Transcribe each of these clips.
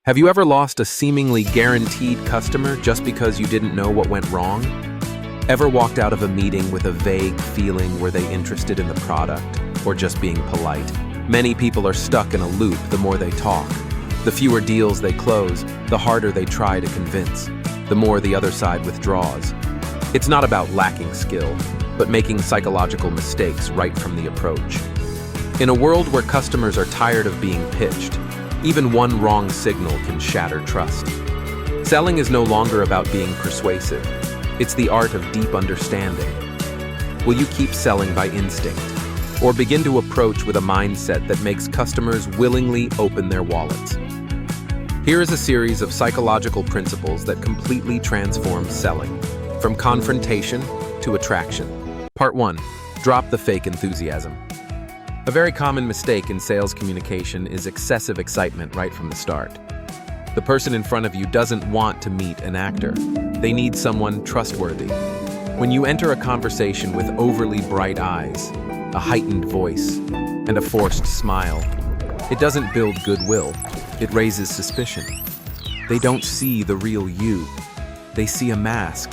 Have you ever lost a seemingly guaranteed customer just because you didn't know what went wrong? Ever walked out of a meeting with a vague feeling, were they interested in the product or just being polite? Many people are stuck in a loop the more they talk. The fewer deals they close, the harder they try to convince, the more the other side withdraws. It's not about lacking skill, but making psychological mistakes right from the approach. In a world where customers are tired of being pitched, even one wrong signal can shatter trust. Selling is no longer about being persuasive. It's the art of deep understanding. Will you keep selling by instinct, or begin to approach with a mindset that makes customers willingly open their wallets? Here is a series of psychological principles that completely transform selling, from confrontation to attraction. Part 1. Drop the fake enthusiasm. A very common mistake in sales communication is excessive excitement right from the start. The person in front of you doesn't want to meet an actor. They need someone trustworthy. When you enter a conversation with overly bright eyes, a heightened voice, and a forced smile, it doesn't build goodwill, it raises suspicion. They don't see the real you. They see a mask.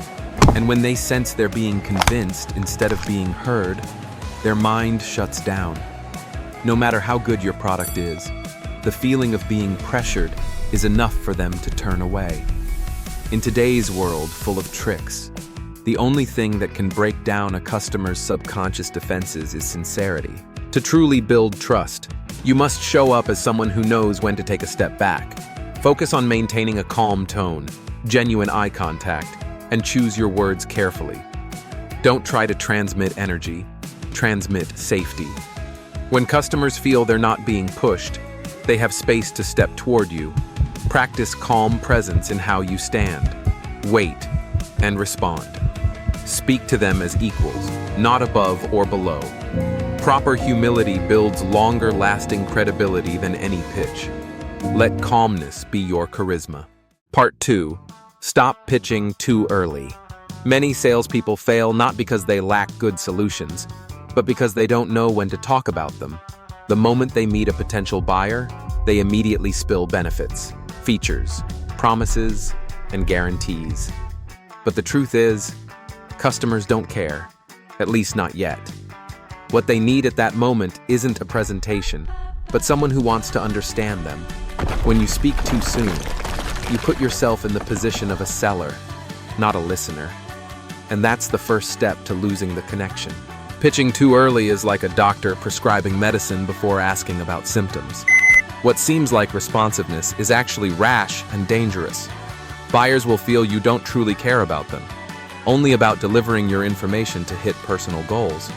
And when they sense they're being convinced instead of being heard, their mind shuts down. No matter how good your product is, the feeling of being pressured is enough for them to turn away. In today's world full of tricks, the only thing that can break down a customer's subconscious defenses is sincerity. To truly build trust, you must show up as someone who knows when to take a step back. Focus on maintaining a calm tone, genuine eye contact, and choose your words carefully. Don't try to transmit energy, transmit safety. When customers feel they're not being pushed, they have space to step toward you. Practice calm presence in how you stand. Wait and respond. Speak to them as equals, not above or below. Proper humility builds longer-lasting credibility than any pitch. Let calmness be your charisma. Part 2. Stop pitching too early. Many salespeople fail not because they lack good solutions, but because they don't know when to talk about them. The moment they meet a potential buyer, they immediately spill benefits, features, promises, and guarantees. But the truth is, customers don't care, at least not yet. What they need at that moment isn't a presentation, but someone who wants to understand them. When you speak too soon, you put yourself in the position of a seller, not a listener. And that's the first step to losing the connection. Pitching too early is like a doctor prescribing medicine before asking about symptoms. What seems like responsiveness is actually rash and dangerous. Buyers will feel you don't truly care about them, only about delivering your information to hit personal goals.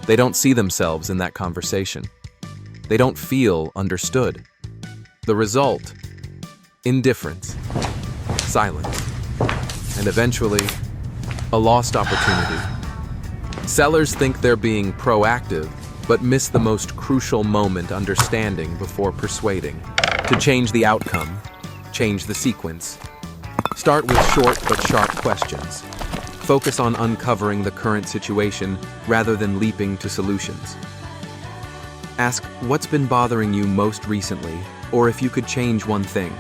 They don't see themselves in that conversation. They don't feel understood. The result: indifference, silence, and eventually, a lost opportunity. Sellers think they're being proactive, but miss the most crucial moment: understanding before persuading. To change the outcome, change the sequence. Start with short but sharp questions. Focus on uncovering the current situation rather than leaping to solutions. Ask what's been bothering you most recently, or if you could change one thing,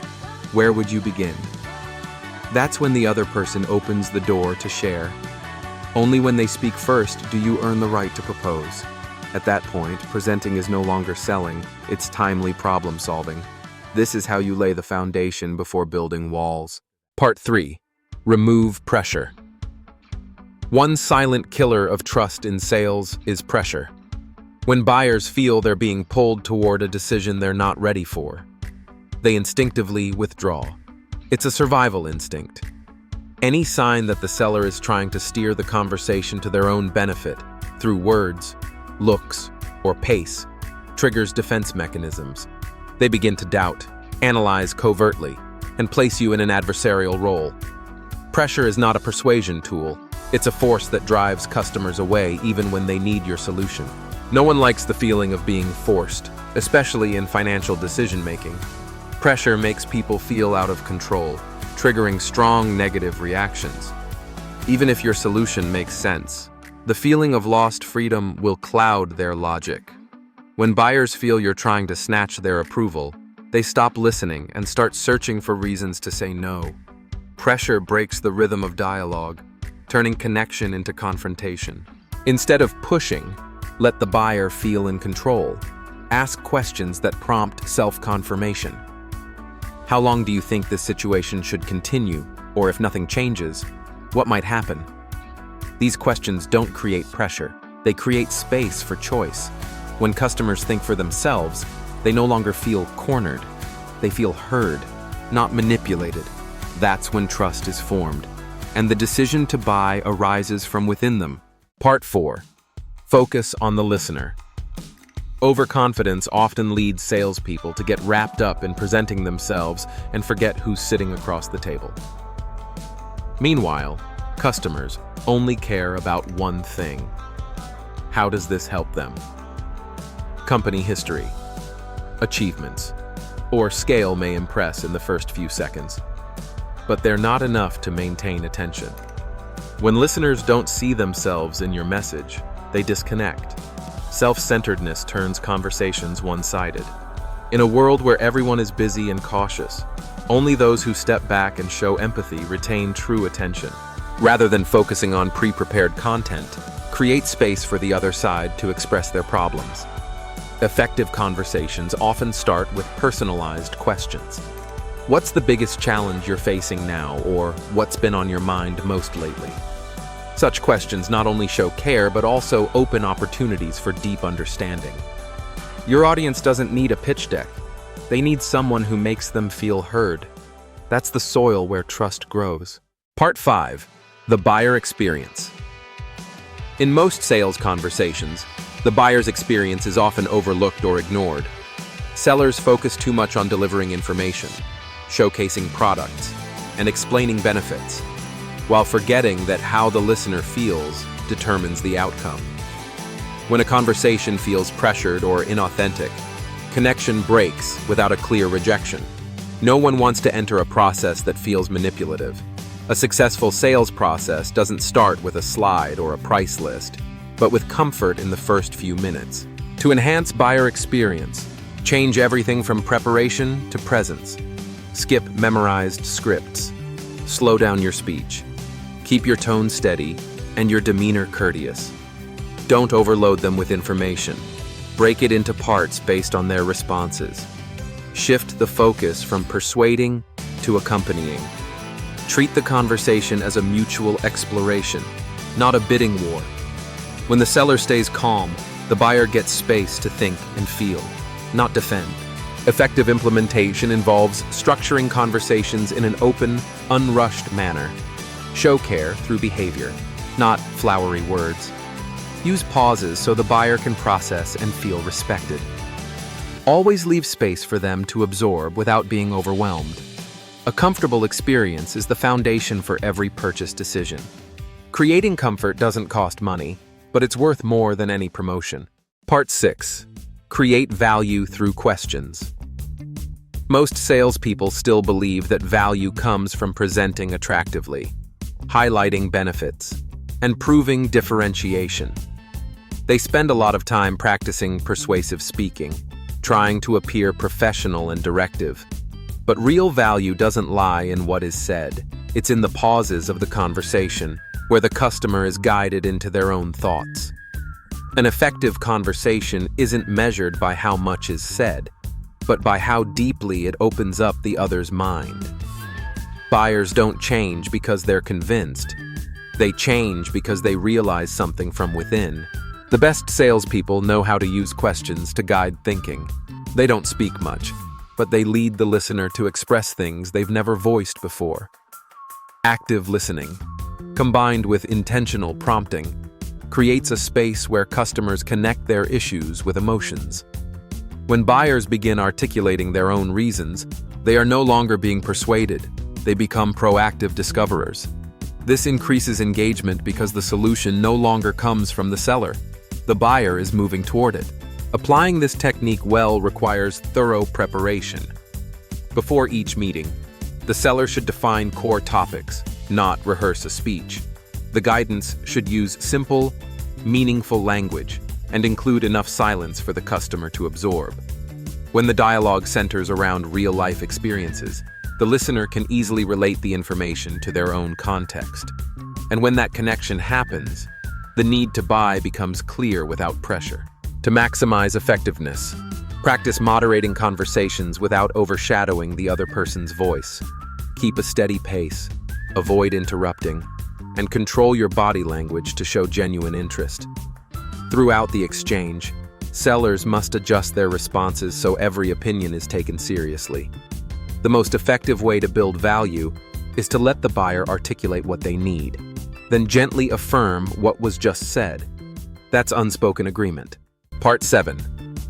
where would you begin? That's when the other person opens the door to share. Only when they speak first do you earn the right to propose. At that point, presenting is no longer selling, it's timely problem solving. This is how you lay the foundation before building walls. Part 3. Remove pressure. One silent killer of trust in sales is pressure. When buyers feel they're being pulled toward a decision they're not ready for, they instinctively withdraw. It's a survival instinct. Any sign that the seller is trying to steer the conversation to their own benefit through words, looks, or pace triggers defense mechanisms. They begin to doubt, analyze covertly, and place you in an adversarial role. Pressure is not a persuasion tool. It's a force that drives customers away even when they need your solution. No one likes the feeling of being forced, especially in financial decision-making. Pressure makes people feel out of control, triggering strong negative reactions. Even if your solution makes sense, the feeling of lost freedom will cloud their logic. When buyers feel you're trying to snatch their approval, They stop listening and start searching for reasons to say no. Pressure breaks the rhythm of dialogue, turning connection into confrontation. Instead of pushing, let the buyer feel in control. Ask questions that prompt self-confirmation. How long do you think this situation should continue? Or if nothing changes, what might happen? These questions don't create pressure. They create space for choice. When customers think for themselves, they no longer feel cornered. They feel heard, not manipulated. That's when trust is formed, and the decision to buy arises from within them. Part 4. Focus on the listener. Overconfidence often leads salespeople to get wrapped up in presenting themselves and forget who's sitting across the table. Meanwhile, customers only care about one thing. How does this help them? Company history, achievements, or scale may impress in the first few seconds, but they're not enough to maintain attention. When listeners don't see themselves in your message, they disconnect. Self-centeredness turns conversations one-sided. In a world where everyone is busy and cautious, only those who step back and show empathy retain true attention. Rather than focusing on pre-prepared content, create space for the other side to express their problems. Effective conversations often start with personalized questions. What's the biggest challenge you're facing now, or what's been on your mind most lately? Such questions not only show care, but also open opportunities for deep understanding. Your audience doesn't need a pitch deck. They need someone who makes them feel heard. That's the soil where trust grows. Part 5. The buyer experience. In most sales conversations, the buyer's experience is often overlooked or ignored. Sellers focus too much on delivering information, showcasing products, and explaining benefits, while forgetting that how the listener feels determines the outcome. When a conversation feels pressured or inauthentic, connection breaks without a clear rejection. No one wants to enter a process that feels manipulative. A successful sales process doesn't start with a slide or a price list, but with comfort in the first few minutes. To enhance buyer experience, change everything from preparation to presence. Skip memorized scripts. Slow down your speech. Keep your tone steady and your demeanor courteous. Don't overload them with information. Break it into parts based on their responses. Shift the focus from persuading to accompanying. Treat the conversation as a mutual exploration, not a bidding war. When the seller stays calm, the buyer gets space to think and feel, not defend. Effective implementation involves structuring conversations in an open, unrushed manner. Show care through behavior, not flowery words. Use pauses so the buyer can process and feel respected. Always leave space for them to absorb without being overwhelmed. A comfortable experience is the foundation for every purchase decision. Creating comfort doesn't cost money, but it's worth more than any promotion. Part 6. Create value through questions. Most salespeople still believe that value comes from presenting attractively, highlighting benefits, and proving differentiation. They spend a lot of time practicing persuasive speaking, trying to appear professional and directive. But real value doesn't lie in what is said. It's in the pauses of the conversation, where the customer is guided into their own thoughts. An effective conversation isn't measured by how much is said, but by how deeply it opens up the other's mind. Buyers don't change because they're convinced. They change because they realize something from within. The best salespeople know how to use questions to guide thinking. They don't speak much, but they lead the listener to express things they've never voiced before. Active listening, combined with intentional prompting, creates a space where customers connect their issues with emotions. When buyers begin articulating their own reasons, they are no longer being persuaded. They become proactive discoverers. This increases engagement because the solution no longer comes from the seller. The buyer is moving toward it. Applying this technique well requires thorough preparation. Before each meeting, the seller should define core topics, not rehearse a speech. The guidance should use simple, meaningful language and include enough silence for the customer to absorb. When the dialogue centers around real-life experiences, the listener can easily relate the information to their own context. And when that connection happens, the need to buy becomes clear without pressure. To maximize effectiveness, practice moderating conversations without overshadowing the other person's voice. Keep a steady pace, avoid interrupting, and control your body language to show genuine interest. Throughout the exchange, sellers must adjust their responses so every opinion is taken seriously. The most effective way to build value is to let the buyer articulate what they need, then gently affirm what was just said. That's unspoken agreement. Part 7.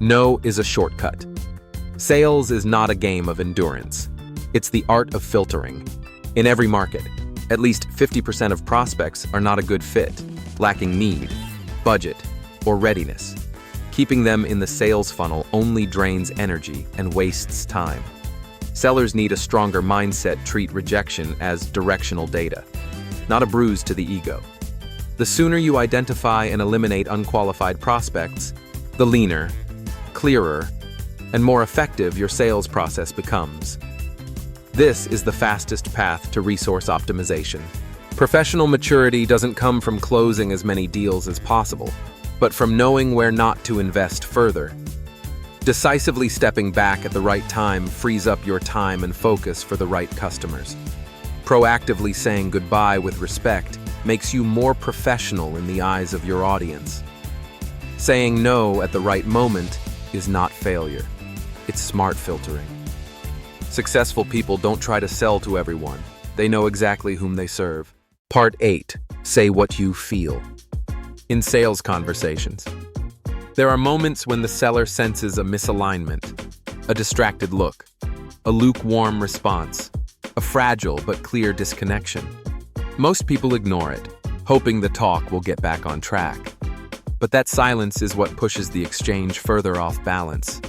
No is a shortcut. Sales is not a game of endurance. It's the art of filtering. In every market, at least 50% of prospects are not a good fit, lacking need, budget, or readiness. Keeping them in the sales funnel only drains energy and wastes time. Sellers need a stronger mindset. Treat rejection as directional data, not a bruise to the ego. The sooner you identify and eliminate unqualified prospects, the leaner, clearer, and more effective your sales process becomes. This is the fastest path to resource optimization. Professional maturity doesn't come from closing as many deals as possible, but from knowing where not to invest further. Decisively stepping back at the right time frees up your time and focus for the right customers. Proactively saying goodbye with respect makes you more professional in the eyes of your audience. Saying no at the right moment is not failure. It's smart filtering. Successful people don't try to sell to everyone. They know exactly whom they serve. Part 8. Say what you feel. In sales conversations, there are moments when the seller senses a misalignment, a distracted look, a lukewarm response, a fragile but clear disconnection. Most people ignore it, hoping the talk will get back on track. But that silence is what pushes the exchange further off balance.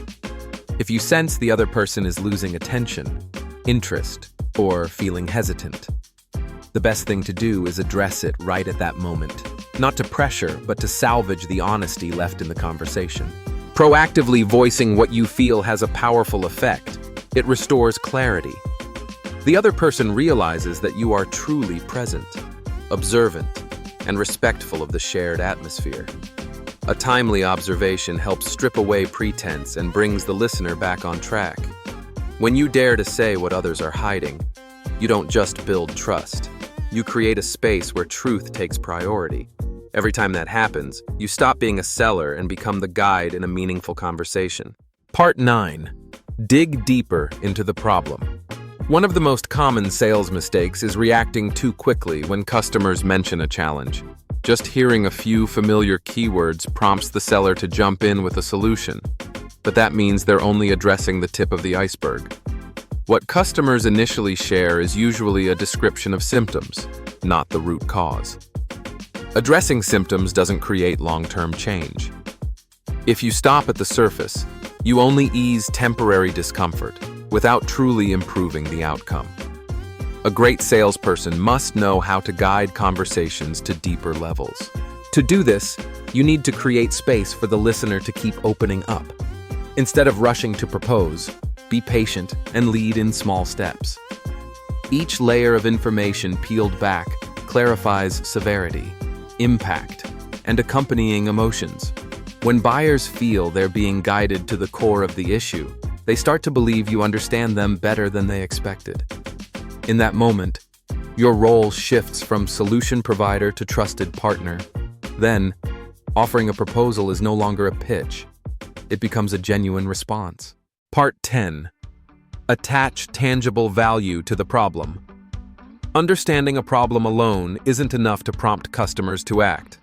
If you sense the other person is losing attention, interest, or feeling hesitant, the best thing to do is address it right at that moment. Not to pressure, but to salvage the honesty left in the conversation. Proactively voicing what you feel has a powerful effect. It restores clarity. The other person realizes that you are truly present, observant, and respectful of the shared atmosphere. A timely observation helps strip away pretense and brings the listener back on track. When you dare to say what others are hiding, you don't just build trust. You create a space where truth takes priority. Every time that happens, you stop being a seller and become the guide in a meaningful conversation. Part 9. Dig deeper into the problem. One of the most common sales mistakes is reacting too quickly when customers mention a challenge. Just hearing a few familiar keywords prompts the seller to jump in with a solution, but that means they're only addressing the tip of the iceberg. What customers initially share is usually a description of symptoms, not the root cause. Addressing symptoms doesn't create long-term change. If you stop at the surface, you only ease temporary discomfort without truly improving the outcome. A great salesperson must know how to guide conversations to deeper levels. To do this, you need to create space for the listener to keep opening up. Instead of rushing to propose, be patient and lead in small steps. Each layer of information peeled back clarifies severity, impact, and accompanying emotions. When buyers feel they're being guided to the core of the issue, they start to believe you understand them better than they expected. In that moment, your role shifts from solution provider to trusted partner. Then, offering a proposal is no longer a pitch. It becomes a genuine response. Part 10. Attach tangible value to the problem. Understanding a problem alone isn't enough to prompt customers to act.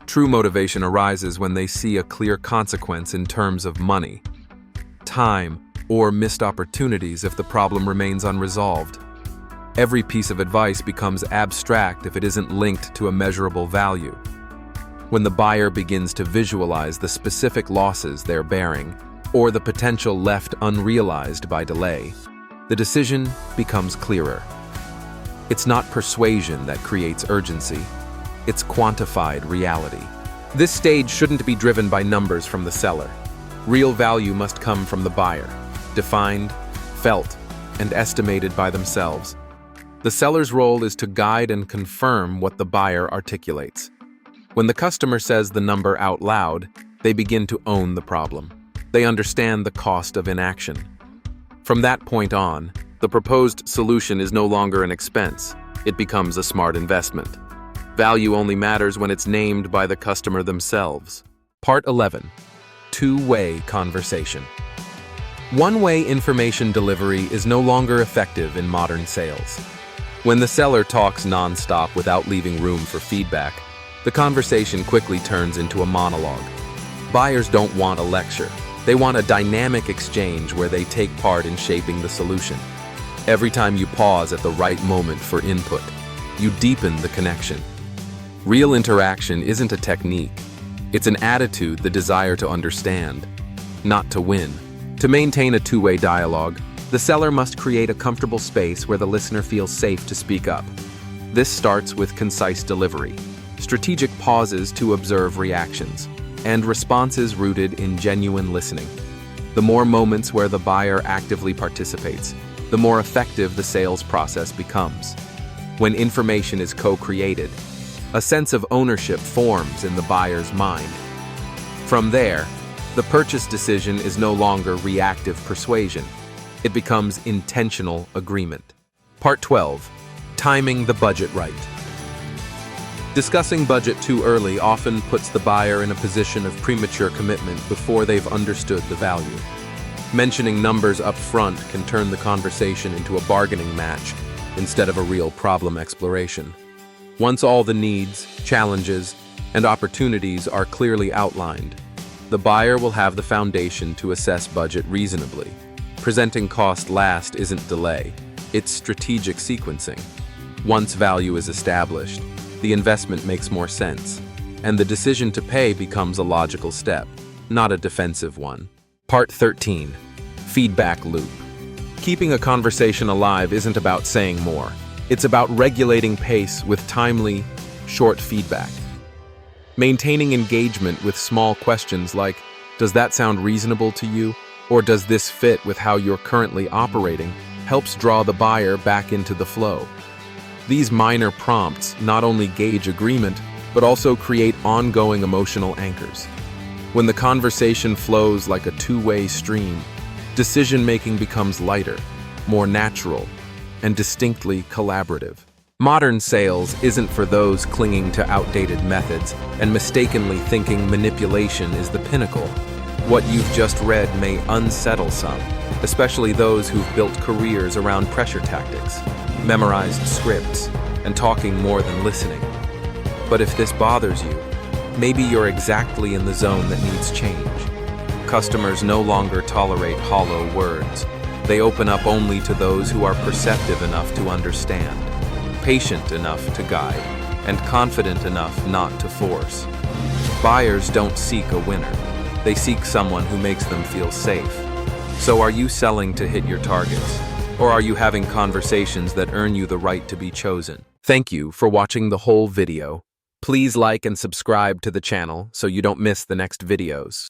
True motivation arises when they see a clear consequence in terms of money, time, or missed opportunities if the problem remains unresolved. Every piece of advice becomes abstract if it isn't linked to a measurable value. When the buyer begins to visualize the specific losses they're bearing, or the potential left unrealized by delay, the decision becomes clearer. It's not persuasion that creates urgency, it's quantified reality. This stage shouldn't be driven by numbers from the seller. Real value must come from the buyer, defined, felt, and estimated by themselves. The seller's role is to guide and confirm what the buyer articulates. When the customer says the number out loud, they begin to own the problem. They understand the cost of inaction. From that point on, the proposed solution is no longer an expense. It becomes a smart investment. Value only matters when it's named by the customer themselves. Part 11. Two-way conversation. One-way information delivery is no longer effective in modern sales. When the seller talks non-stop without leaving room for feedback, the conversation quickly turns into a monologue. Buyers don't want a lecture. They want a dynamic exchange where they take part in shaping the solution. Every time you pause at the right moment for input, you deepen the connection. Real interaction isn't a technique. It's an attitude, the desire to understand, not to win. To maintain a two-way dialogue, the seller must create a comfortable space where the listener feels safe to speak up. This starts with concise delivery, strategic pauses to observe reactions, and responses rooted in genuine listening. The more moments where the buyer actively participates, the more effective the sales process becomes. When information is co-created, a sense of ownership forms in the buyer's mind. From there, the purchase decision is no longer reactive persuasion. It becomes intentional agreement. Part 12. Timing the budget right. Discussing budget too early often puts the buyer in a position of premature commitment before they've understood the value. Mentioning numbers up front can turn the conversation into a bargaining match instead of a real problem exploration. Once all the needs, challenges, and opportunities are clearly outlined, the buyer will have the foundation to assess budget reasonably. Presenting cost last isn't delay, it's strategic sequencing. Once value is established, the investment makes more sense, and the decision to pay becomes a logical step, not a defensive one. Part 13. Feedback loop. Keeping a conversation alive isn't about saying more. It's about regulating pace with timely, short feedback. Maintaining engagement with small questions like, "Does that sound reasonable to you?" or "Does this fit with how you're currently operating?" helps draw the buyer back into the flow. These minor prompts not only gauge agreement, but also create ongoing emotional anchors. When the conversation flows like a two-way stream, decision-making becomes lighter, more natural, and distinctly collaborative. Modern sales isn't for those clinging to outdated methods and mistakenly thinking manipulation is the pinnacle. What you've just read may unsettle some, especially those who've built careers around pressure tactics, memorized scripts, and talking more than listening. But if this bothers you, maybe you're exactly in the zone that needs change. Customers no longer tolerate hollow words. They open up only to those who are perceptive enough to understand, patient enough to guide, and confident enough not to force. Buyers don't seek a winner. They seek someone who makes them feel safe. So are you selling to hit your targets? Or are you having conversations that earn you the right to be chosen? Thank you for watching the whole video. Please like and subscribe to the channel so you don't miss the next videos.